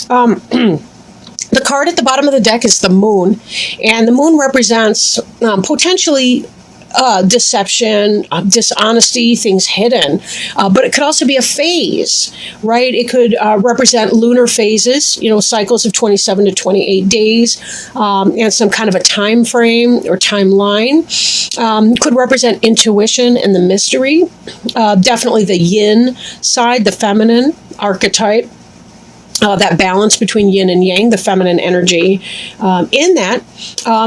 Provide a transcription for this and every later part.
The card at the bottom of the deck is the moon, and the moon represents potentially deception, dishonesty, things hidden. But it could also be a phase, right? It could represent lunar phases, cycles of 27 to 28 days, and some kind of a time frame or timeline. Could represent intuition and the mystery. Definitely the yin side, the feminine archetype. That balance between yin and yang, the feminine energy in that.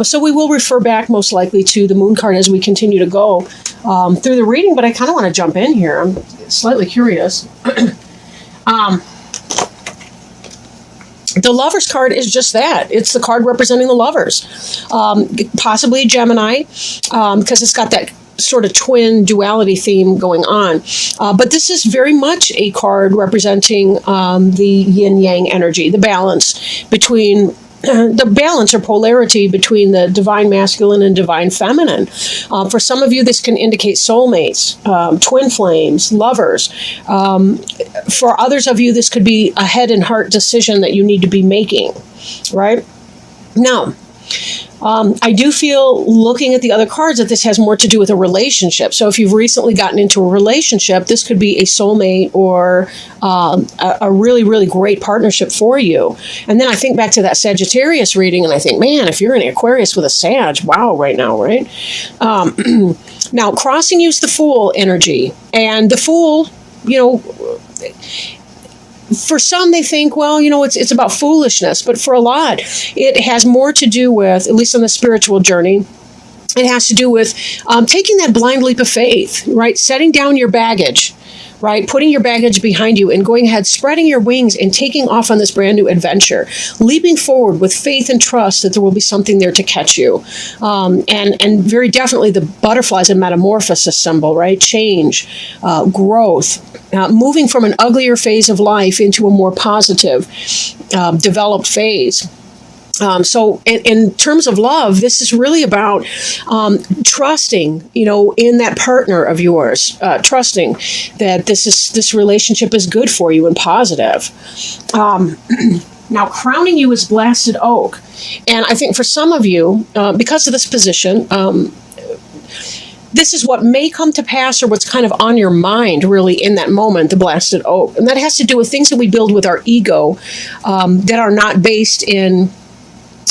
So we will refer back most likely to the moon card as we continue to go through the reading, but I kind of want to jump in here. I'm slightly curious. The Lovers card is just that. It's the card representing the lovers. Possibly Gemini, because it's got that sort of twin duality theme going on. But this is very much a card representing the yin-yang energy, the balance between the balance or polarity between the divine masculine and divine feminine. For some of you, this can indicate soulmates, twin flames, lovers. For others of you, this could be a head and heart decision that you need to be making, right? Now, I do feel, looking at the other cards, that this has more to do with a relationship. So if you've recently gotten into a relationship, this could be a soulmate or a really, really great partnership for you. And then I think back to that Sagittarius reading, and I think, man, if you're in Aquarius with a Sag, wow, right now, right? Now, crossing you is the Fool energy. And the Fool, for some, they think, well, it's about foolishness. But for a lot, it has more to do with, at least on the spiritual journey, it has to do with taking that blind leap of faith, right? Setting down your baggage, right? Putting your baggage behind you and going ahead, spreading your wings and taking off on this brand new adventure, leaping forward with faith and trust that there will be something there to catch you. And very definitely the butterfly is a metamorphosis symbol, right? Change, growth, moving from an uglier phase of life into a more positive, developed phase. So in terms of love, this is really about trusting, in that partner of yours, trusting that this relationship is good for you and positive. Now, crowning you is Blasted Oak. And I think for some of you, because of this position, this is what may come to pass or what's kind of on your mind really in that moment, the Blasted Oak. And that has to do with things that we build with our ego that are not based in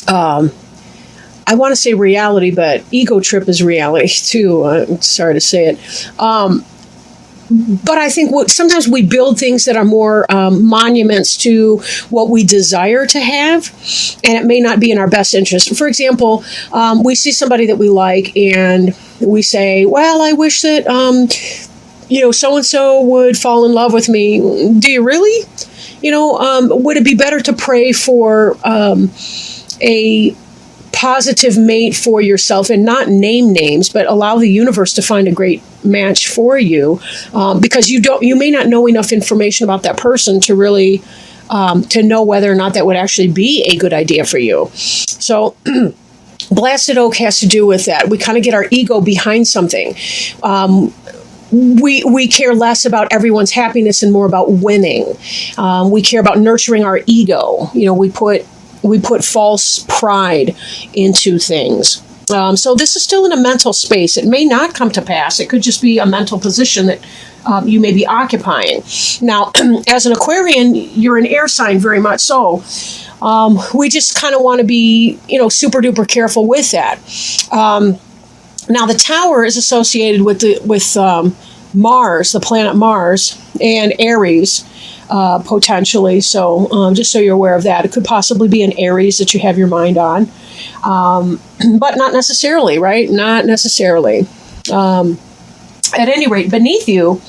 I want to say reality, but ego trip is reality too. I'm sorry to say it. But I think sometimes we build things that are more monuments to what we desire to have, and it may not be in our best interest. For example, we see somebody that we like, and we say, well, I wish that, so-and-so would fall in love with me. Do you really? Would it be better to pray for a positive mate for yourself and not name names, but allow the universe to find a great match for you, because you may not know enough information about that person to really to know whether or not that would actually be a good idea for you. So Blasted Oak has to do with that. We kind of get our ego behind something. We care less about everyone's happiness and more about winning. We care about nurturing our ego. We put false pride into things. So this is still in a mental space. It may not come to pass. It could just be a mental position that you may be occupying. Now, as an Aquarian, you're an air sign very much so. We just kind of want to be, super duper careful with that. Now, the Tower is associated with Mars, the planet Mars, and Aries. Potentially. So just so you're aware of that, it could possibly be an Aries that you have your mind on, but not necessarily, right? Not necessarily. At any rate, beneath you,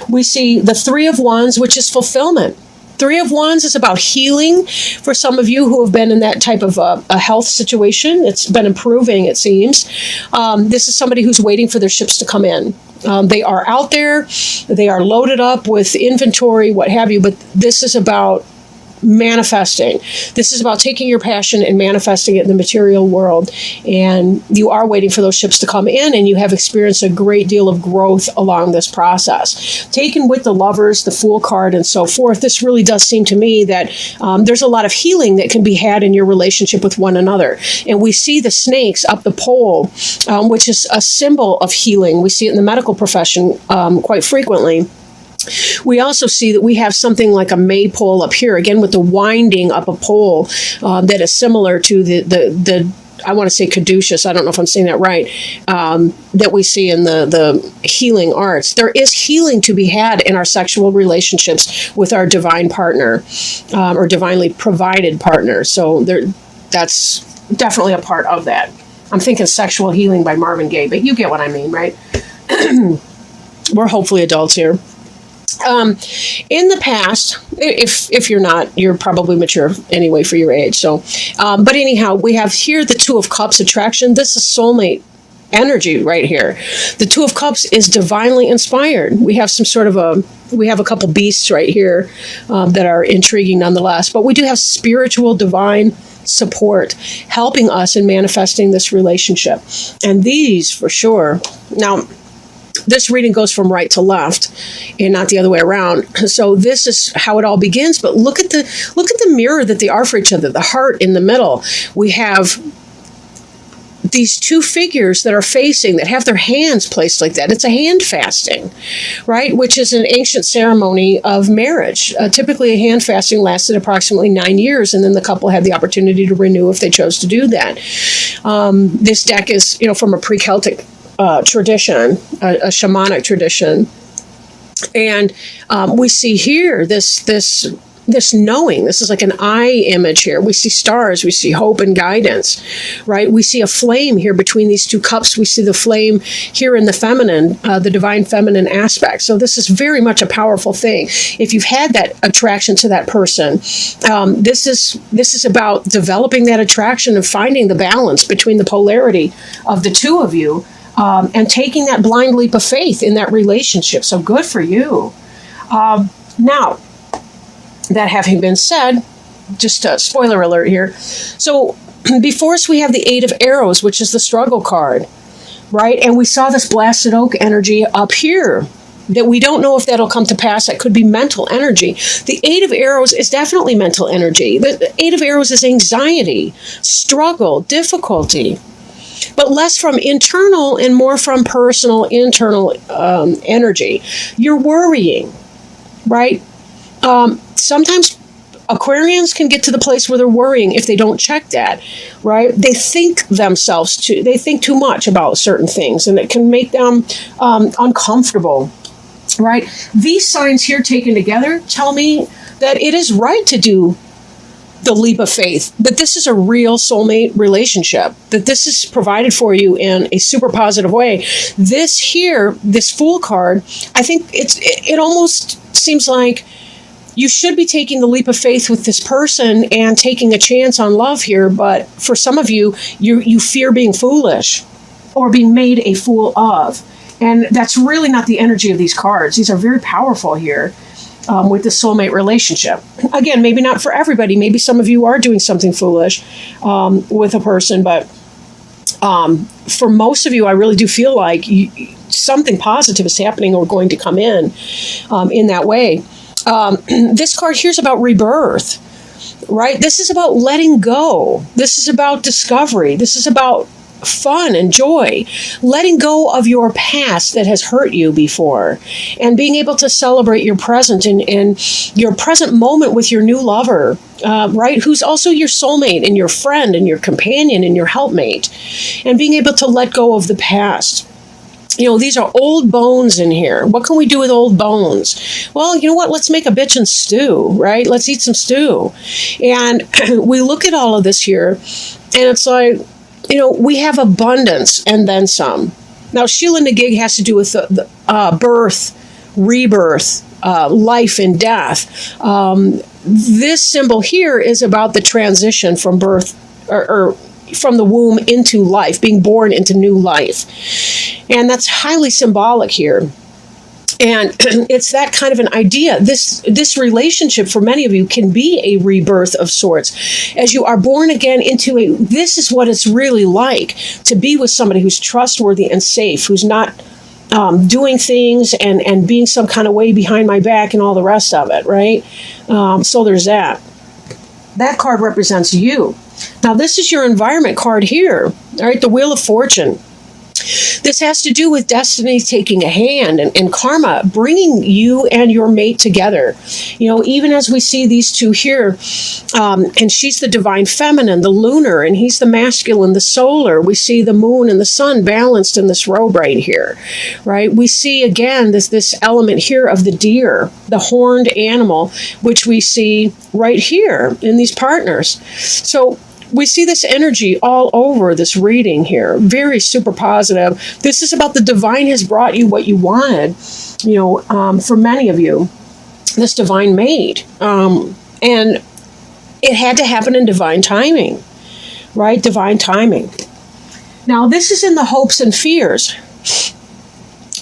we see the Three of Wands, which is fulfillment. Three of Wands is about healing for some of you who have been in that type of a health situation. It's been improving, it seems. This is somebody who's waiting for their ships to come in. They are out there. They are loaded up with inventory, what have you. But this is about manifesting. This is about taking your passion and manifesting it in the material world. And you are waiting for those ships to come in, and you have experienced a great deal of growth along this process. Taken with the Lovers, the Fool card, and so forth, this really does seem to me that there's a lot of healing that can be had in your relationship with one another. And we see the snakes up the pole, which is a symbol of healing. We see it in the medical profession quite frequently. We also see that we have something like a maypole up here, again with the winding up a pole that is similar to the I want to say caduceus, I don't know if I'm saying that right, that we see in the healing arts. There is healing to be had in our sexual relationships with our divine partner or divinely provided partner. So that's definitely a part of that. I'm thinking Sexual Healing by Marvin Gaye, but you get what I mean, right? We're hopefully adults here. In the past, if you're not, you're probably mature anyway for your age. So, but anyhow, we have here the Two of Cups attraction. This is soulmate energy right here. The Two of Cups is divinely inspired. We have we have a couple beasts right here that are intriguing nonetheless, but we do have spiritual divine support helping us in manifesting this relationship. And these for sure. Now, this reading goes from right to left and not the other way around. So this is how it all begins. But look at the mirror that they are for each other, the heart in the middle. We have these two figures that are facing, that have their hands placed like that. It's a hand fasting, right? Which is an ancient ceremony of marriage. Typically, a hand fasting lasted approximately 9 years, and then the couple had the opportunity to renew if they chose to do that. This deck is, from a pre-Celtic tradition, a shamanic tradition. And we see here this knowing. This is like an eye image here. We see stars, we see hope and guidance, right? We see a flame here between these two cups. We see the flame here in the feminine, the divine feminine aspect. So this is very much a powerful thing. If you've had that attraction to that person, this is about developing that attraction and finding the balance between the polarity of the two of you. And taking that blind leap of faith in that relationship. So good for you. Now, that having been said, just a spoiler alert here. So before us, we have the Eight of Arrows, which is the struggle card, right? And we saw this blasted oak energy up here that we don't know if that'll come to pass. That could be mental energy. The Eight of Arrows is definitely mental energy. The Eight of Arrows is anxiety, struggle, difficulty, but less from internal and more from personal, internal energy. You're worrying, right? Sometimes Aquarians can get to the place where they're worrying if they don't check that, right? They think they think too much about certain things, and it can make them uncomfortable, right? These signs here taken together tell me that it is right to do the leap of faith, that this is a real soulmate relationship, that this is provided for you in a super positive way. This here, this Fool card, I think it almost seems like you should be taking the leap of faith with this person and taking a chance on love here, but for some of you, you fear being foolish or being made a fool of. And that's really not the energy of these cards. These are very powerful here. With the soulmate relationship. Again, maybe not for everybody. Maybe some of you are doing something foolish with a person, but for most of you, I really do feel like something positive is happening or going to come in that way. This card here is about rebirth, right? This is about letting go. This is about discovery. This is about fun and joy, letting go of your past that has hurt you before, and being able to celebrate your present and your present moment with your new lover, right? Who's also your soulmate and your friend and your companion and your helpmate, and being able to let go of the past. These are old bones in here. What can we do with old bones? Well, you know what? Let's make a bitch and stew, right? Let's eat some stew. And we look at all of this here, and it's like, we have abundance and then some. Now, Sheila Nagig has to do with the birth, rebirth, life and death. This symbol here is about the transition from birth or from the womb into life, being born into new life. And that's highly symbolic here. And it's that kind of an idea. This relationship for many of you can be a rebirth of sorts. As you are born again into this is what it's really like to be with somebody who's trustworthy and safe, who's not doing things and being some kind of way behind my back and all the rest of it, right? So there's that. That card represents you. Now, this is your environment card here, all right? The Wheel of Fortune. This has to do with destiny taking a hand and karma bringing you and your mate together. Even as we see these two here, and she's the divine feminine, the lunar, and he's the masculine, the solar. We see the moon and the sun balanced in this robe right here, right? We see again this element here of the deer, the horned animal, which we see right here in these partners. So we see this energy all over this reading here. Very super positive. This is about the divine has brought you what you wanted, for many of you, this divine mate. And it had to happen in divine timing, right? Divine timing. Now, this is in the hopes and fears.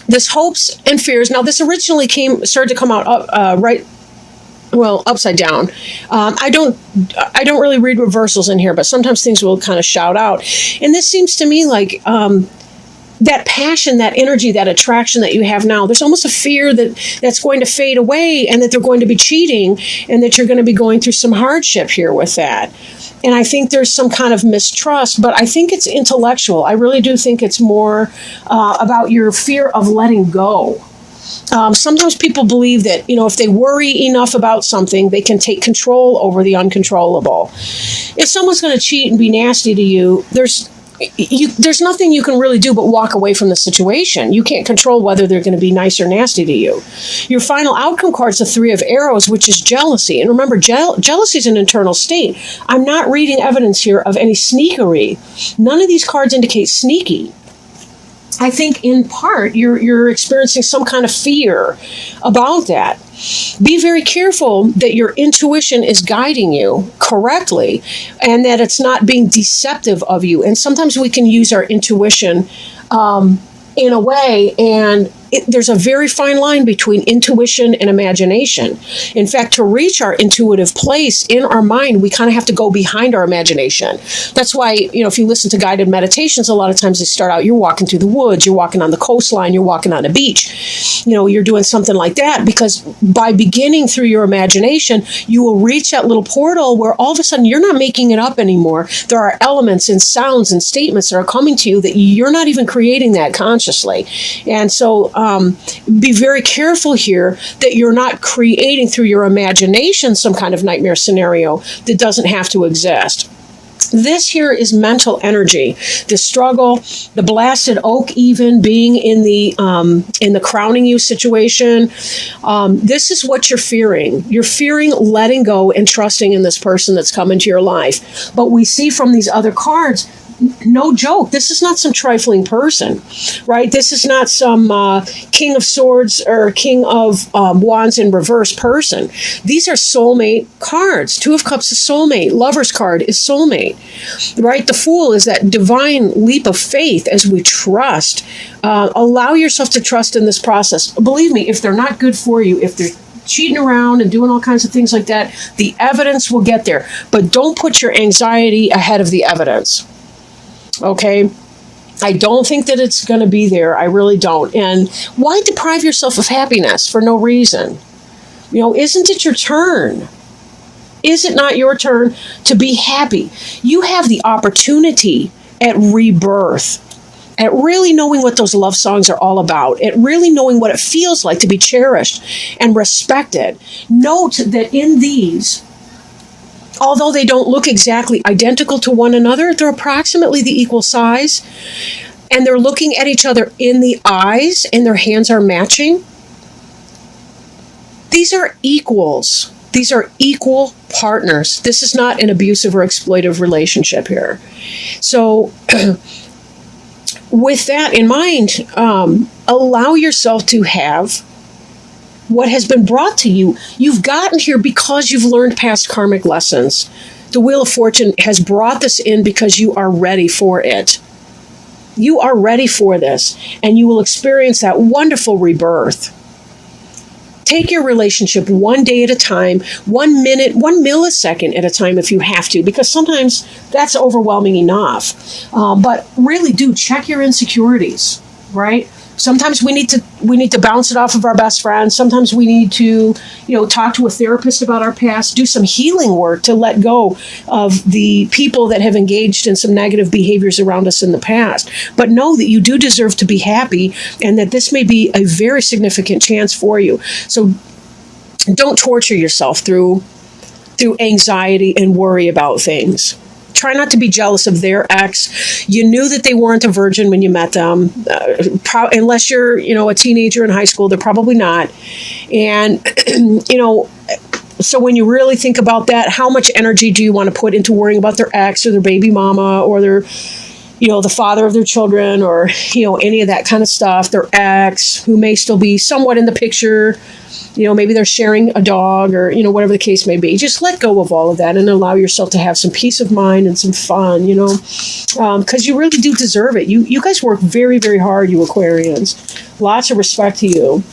This hopes and fears. Now, this originally started to come out upside down. I don't really read reversals in here, but sometimes things will kind of shout out. And this seems to me like that passion, that energy, that attraction that you have now, there's almost a fear that's going to fade away and that they're going to be cheating and that you're going to be going through some hardship here with that. And I think there's some kind of mistrust, but I think it's intellectual. I really do think it's more about your fear of letting go. Sometimes people believe that, if they worry enough about something, they can take control over the uncontrollable. If someone's going to cheat and be nasty to you, there's nothing you can really do but walk away from the situation. You can't control whether they're going to be nice or nasty to you. Your final outcome card is the Three of Arrows, which is jealousy. And remember, jealousy is an internal state. I'm not reading evidence here of any sneakery. None of these cards indicate sneaky. I think in part you're experiencing some kind of fear about that. Be very careful that your intuition is guiding you correctly and that it's not being deceptive of you. And sometimes we can use our intuition in a way, and there's a very fine line between intuition and imagination. In fact, to reach our intuitive place in our mind, we kind of have to go behind our imagination. That's why, if you listen to guided meditations, a lot of times they start out, you're walking through the woods, you're walking on the coastline, you're walking on a beach. You're doing something like that because by beginning through your imagination, you will reach that little portal where all of a sudden you're not making it up anymore. There are elements and sounds and statements that are coming to you that you're not even creating that consciously. And so be very careful here that you're not creating through your imagination some kind of nightmare scenario that doesn't have to exist. This here is mental energy, the struggle, the blasted oak even being in the crowning you situation. This is what you're fearing. You're fearing letting go and trusting in this person that's come into your life. But we see from these other cards, no joke, this is not some trifling person, right? This is not some King of Swords or King of Wands in reverse person. These are soulmate cards. Two of Cups is soulmate. Lover's card is soulmate, right? The Fool is that divine leap of faith as we trust. Allow yourself to trust in this process. Believe me, if they're not good for you, if they're cheating around and doing all kinds of things like that, the evidence will get there. But don't put your anxiety ahead of the evidence. Okay, I don't think that it's going to be there. I really don't. And why deprive yourself of happiness for no reason? Isn't it your turn? Is it not your turn to be happy? You have the opportunity at rebirth, at really knowing what those love songs are all about, at really knowing what it feels like to be cherished and respected. Note that in these, although they don't look exactly identical to one another, they're approximately the equal size, and they're looking at each other in the eyes, and their hands are matching. These are equals. These are equal partners. This is not an abusive or exploitive relationship here. So with that in mind, allow yourself to have what has been brought to you. You've gotten here because you've learned past karmic lessons. The Wheel of Fortune has brought this in because you are ready for it. You are ready for this, and you will experience that wonderful rebirth. Take your relationship one day at a time, 1 minute, 1 millisecond at a time if you have to, because sometimes that's overwhelming enough. But really do check your insecurities, right? Sometimes we need to bounce it off of our best friend. Sometimes we need to, talk to a therapist about our past, do some healing work to let go of the people that have engaged in some negative behaviors around us in the past. But know that you do deserve to be happy, and that this may be a very significant chance for you. So don't torture yourself through anxiety and worry about things. Try not to be jealous of their ex. You knew that they weren't a virgin when you met them. Unless you're, a teenager in high school, they're probably not. And, so when you really think about that, how much energy do you want to put into worrying about their ex or their baby mama or their, the father of their children, or, any of that kind of stuff, their ex who may still be somewhat in the picture. Maybe they're sharing a dog or, whatever the case may be. Just let go of all of that and allow yourself to have some peace of mind and some fun, because you really do deserve it. You guys work very, very hard, you Aquarians. Lots of respect to you.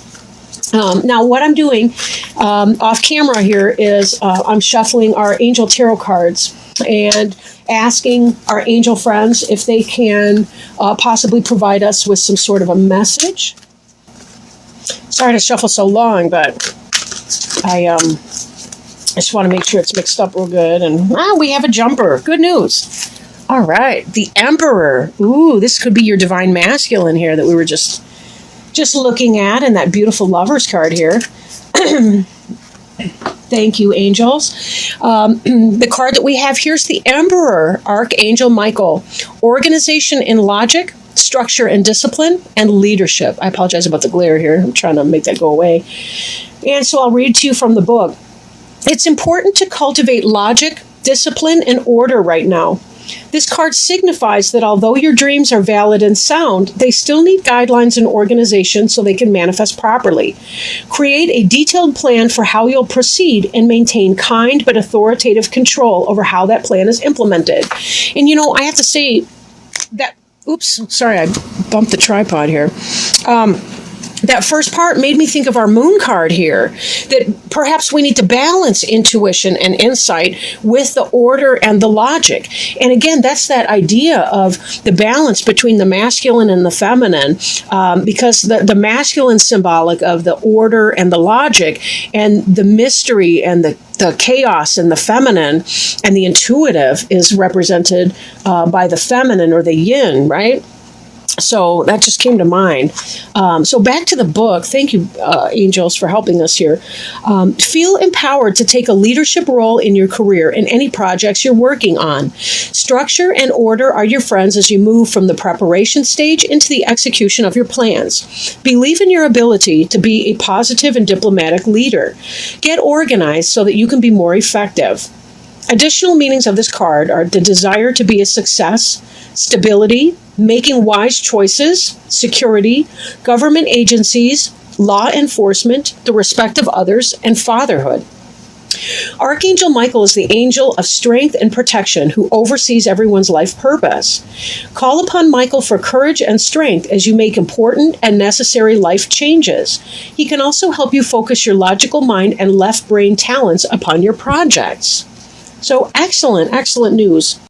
Now, what I'm doing off camera here is I'm shuffling our angel tarot cards and asking our angel friends if they can possibly provide us with some sort of a message. Sorry to shuffle so long, but I just want to make sure it's mixed up real good. And we have a jumper. Good news. All right, the Emperor. Ooh, this could be your divine masculine here that we were just looking at, and that beautiful Lover's card here. Thank you, angels. The card that we have here is the Emperor, Archangel Michael. Organization in logic, structure and discipline, and leadership. I apologize about the glare here. I'm trying to make that go away. And so I'll read to you from the book. It's important to cultivate logic, discipline, and order right now. This card signifies that although your dreams are valid and sound, they still need guidelines and organization so they can manifest properly. Create a detailed plan for how you'll proceed and maintain kind but authoritative control over how that plan is implemented. And I have to say that, oops, sorry, I bumped the tripod here. That first part made me think of our moon card here, that perhaps we need to balance intuition and insight with the order and the logic. And again, that's that idea of the balance between the masculine and the feminine, because the masculine symbolic of the order and the logic, and the mystery and the chaos and the feminine and the intuitive is represented by the feminine or the yin, right? So that just came to mind. So back to the book. Thank you, angels, for helping us here. Feel empowered to take a leadership role in your career and any projects you're working on. Structure and order are your friends as you move from the preparation stage into the execution of your plans. Believe in your ability to be a positive and diplomatic leader. Get organized so that you can be more effective. Additional meanings of this card are the desire to be a success, stability, making wise choices, security, government agencies, law enforcement, the respect of others, and fatherhood. Archangel Michael is the angel of strength and protection who oversees everyone's life purpose. Call upon Michael for courage and strength as you make important and necessary life changes. He can also help you focus your logical mind and left brain talents upon your projects. So excellent, excellent news.